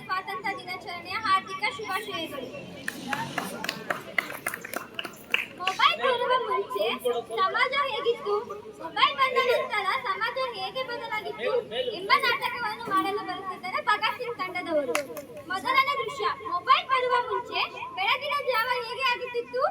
ಸ್ವಾತಂತ್ರ್ಯ ದಿನಾಚರಣೆಯ ಹಾರ್ದಿಕ ಶುಭಾಶಯಗಳು. ಮೊಬೈಲ್ ಬರುವ ಮುಂಚೆ ಸಮಾಜ ಹೇಗಿತ್ತು, ಮೊಬೈಲ್ ಬಂದ ನಂತರ ಸಮಾಜ ಹೇಗೆ ಬದಲಾಗಿತ್ತು ಎಂಬ ನಾಟಕವನ್ನು ಮಾಡಲು ಬರುತ್ತಿದ್ದಾರೆ ಭಗತ್ ಸಿಂಗ್ ತಂಡದವರು. ಮೊದಲನೇ ದೃಶ್ಯ. ಮೊಬೈಲ್ ಬರುವ ಮುಂಚೆ ಬೆಳಗಿನ ಜಾವ ಹೇಗೆ ಆಗುತ್ತಿತ್ತು?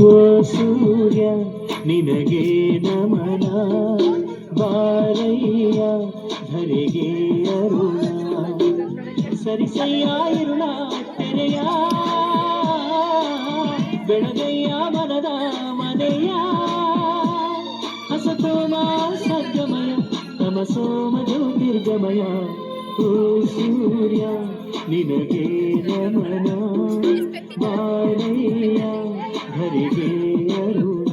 ಓ ಸೂರ್ಯ ನಿನಗೆ ನಮನ, ಬಾರಯ್ಯ ಧರೆಗೆ ಅರುಣ, ಸರಿಸಯ್ಯ ಇರುಳ ತೆರೆಯ, ಬೆಳಗಯ್ಯ ಮನದ ಮನೆಯ, ಹಸತೋಮ ಸದ್ಗಮಯ ತಮಸೋಮ ಜ್ಯೋತಿರ್ಗಮಯ. ಓ ಸೂರ್ಯ ನಿನಗೆ ನಮನ, ಬಾರಯ್ಯ ಧರೆಗೆ ಅರುಣ.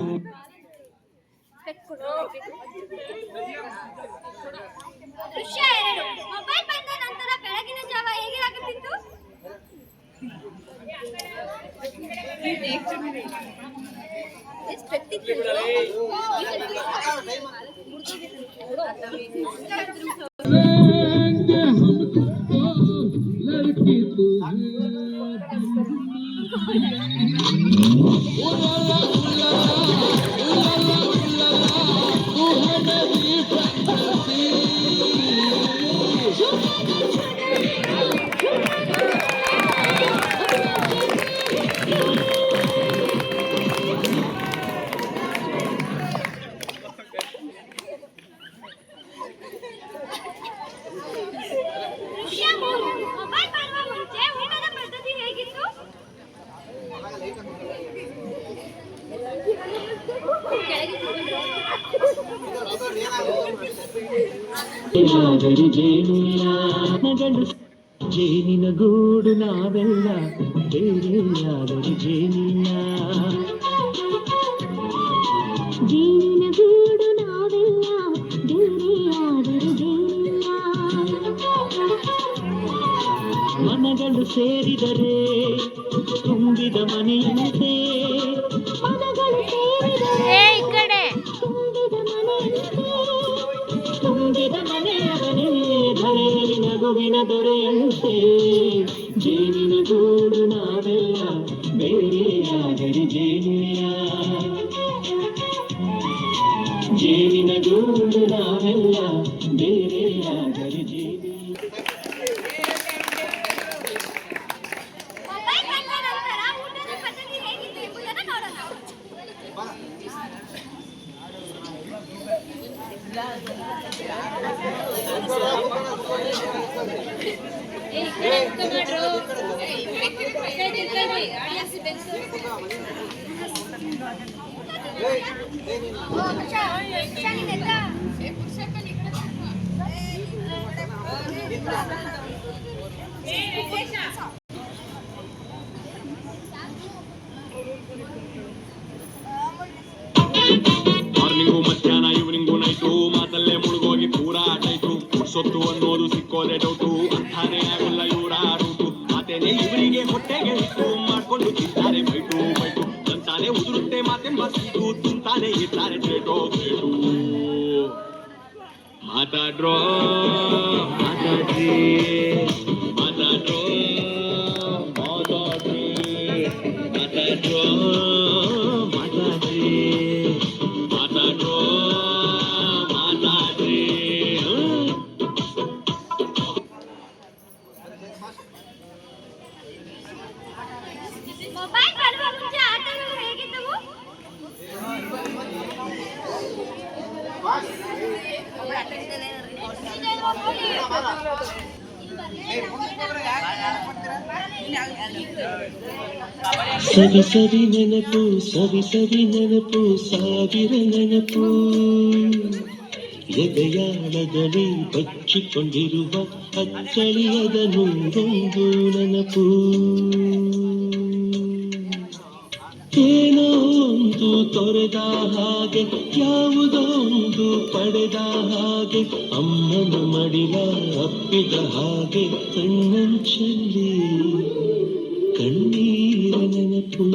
ದೃಶ್ಯ 2. ಮೊಬೈಲ್ ಬಂದ ನಂತರ ಬೆಳಗಿನ ಜಾವ ಹೇಗೆ ಆಗುತ್ತಿತ್ತು? ಜೇನಿನ ಗೂಡು ನಾವೆಲ್ಲ ಬೇರೆಯಾದರೂ ಜೇನಿನ, ಜೇನಿನ ಗೂಡು ನಾವೆಲ್ಲ ಬೇರೆಯಾದರೂ ಜೇನಿನ, ಮನಗಳು ಸೇರಿದರೆ ತುಂಬಿದ ಮನೆಯಂತೆ, ಮನಗಳು ಸೇರಿದರೆ ತುಂಬಿದ ಮನೆಯಂತೆ, ತುಂಬಿದ ಮನೆಯ ಮನೆ ಧರೆಯಲ್ಲಿ ನಗುವಿನ ದೊರೆಯಂತೆ. ಜೇನಿನ ಗೂಡು ನಾವೆಲ್ಲ ಬೇರೆಯಾದರೆ ಜೇನಿನ, ಜೇನಿನ ಗೂಡು ನಾವೆಲ್ಲ ಬೇರೆಯಾದರೆ ಜೇನಿನ. ಮೊಬೈಲ್ ಬಂದ ನಂತರ ಊಟದ ಪದ್ಧತಿ ಹೇಗಿತ್ತು ಎಂಬುದನ್ನು ನೋಡೋಣ. ಮಾರ್ನಿಂಗು ಮಧ್ಯಾಹ್ನ ಈವ್ನಿಂಗು ನೈಟು ಮಾತಲ್ಲೇ ಮುಳುಗೋಗಿ ಪೂರಾ ಆಟಾಯ್ತು. ಸೊತ್ತು ಅನ್ನೋದು ಸಿಕ್ಕೋದೆ ಡೌಟು, ಅಂತಾನೆ ಆಗೋಲ್ಲ ಇವರ ರೂಟು. ಮಾತೇನೆ ಇವರಿಗೆ ಹೊಟ್ಟೆಗೆ ಹಿಟ್ಟು ಮಾಡ್ಕೊಂಡು ತಿಂತಾರೆ ಬೈಟು ಬೈಟು, ಅಂತಾನೆ ಉದುರುತ್ತೆ ಮಾತೆಂಬ ಸೀಟು, ತುಂತಾನೆ ಇರ್ತಾರೆ ಟ್ರೇಟೋ ಟ್ರೇಟು. ಮಾತಾಡ್ರೋ ಮಾತಾಡ್ರಿ ಮಾತಾಡ್ರೋ ಮಾತಾಡ್ರಿ ಮಾತಾಡ್ರೋ ಮಾತಾಡ್ರಿ ಮಾತಾಡ್ರೋ ಮಾತಾಡ್ರಿ. ಮೊಬೈಲ್ ಬರುವ ಮುಂಚೆ ಆಟಗಳು ಹೇಗಿದ್ದವು? ಸವಿ ಸವಿ ನೆನಪು ಸವಿ ಸವಿ ನೆನಪು ಸಾವಿರ ನೆನಪು, ಎದೆಯಾಳದಲ್ಲಿ ಬಚ್ಚಿಕೊಂಡಿರುವ ಅಚ್ಚಳಿಯದ ನೂರೊಂದು ನೆನಪು. ಏನೋ ಒಂದು ತೊರೆದ ಹಾಗೆ ಯಾವುದೋ ಒಂದು ಪಡೆದ ಹಾಗೆ ಅಮ್ಮನ ಮಡಿಲ ಅಪ್ಪಿದ ಹಾಗೆ ಕಣ್ಣಂಚಲ್ಲಿ ಕಣ್ಣೀರ ನೆನಪು.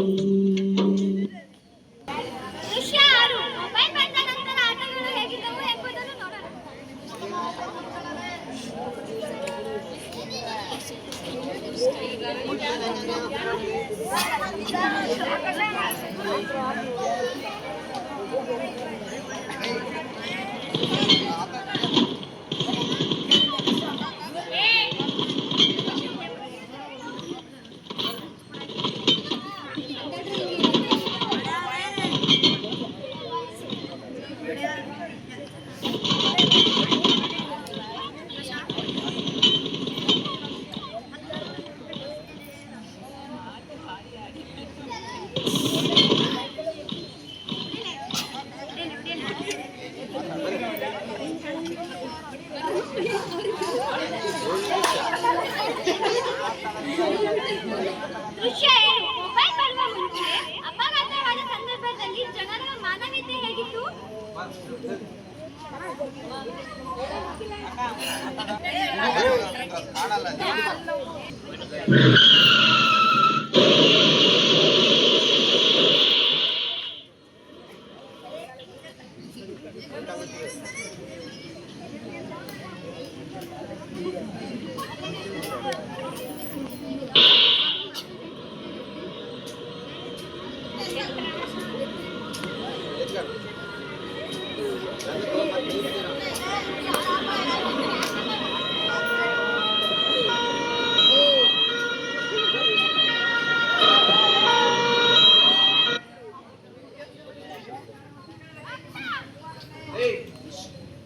ದೃಶ್ಯ 6 ಮೊಬೈಲ್ ಬಂದ ನಂತರ ಆಟಗಳು ಹೇಗಿದ್ದವು ಎಂಬುದನ್ನು ನೋಡೋಣ. ದೃಶ್ಯ 7 ಮೊಬೈಲ್ ಬರುವ ಮುಂಚೆ ಅಪಘಾತವಾದ ಸಂದರ್ಭದಲ್ಲಿ ಜನರ ಮಾನವೀಯತೆ ಹೇಗಿತ್ತು?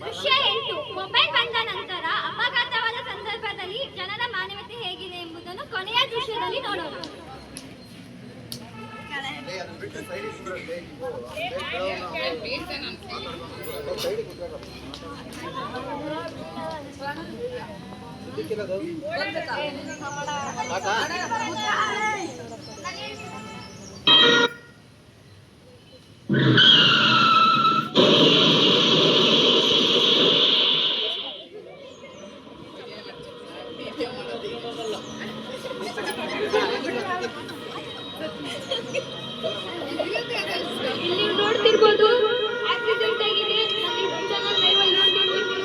ದೃಶ್ಯ 8 ಮೊಬೈಲ್ ಬಂದ ನಂತರ ಅಪಘಾತವಾದ ಸಂದರ್ಭದಲ್ಲಿ ಜನರ ಮಾನವೀಯತೆ ಹೇಗಿದೆ ಎಂಬುದನ್ನು ಕೊನೆಯ ದೃಶ್ಯದಲ್ಲಿ ನೋಡೋಣ. ಇಲ್ಲಿ ನೋಡ್ತಿರ್ಬೋದು ಆಕ್ಸಿಡೆಂಟ್ ಆಗಿದೆ. ಚಾನಲ್ ಲೈವ್ ಅಲ್ಲಿ ನೋಡ್ತಿರ್ಬೋದು.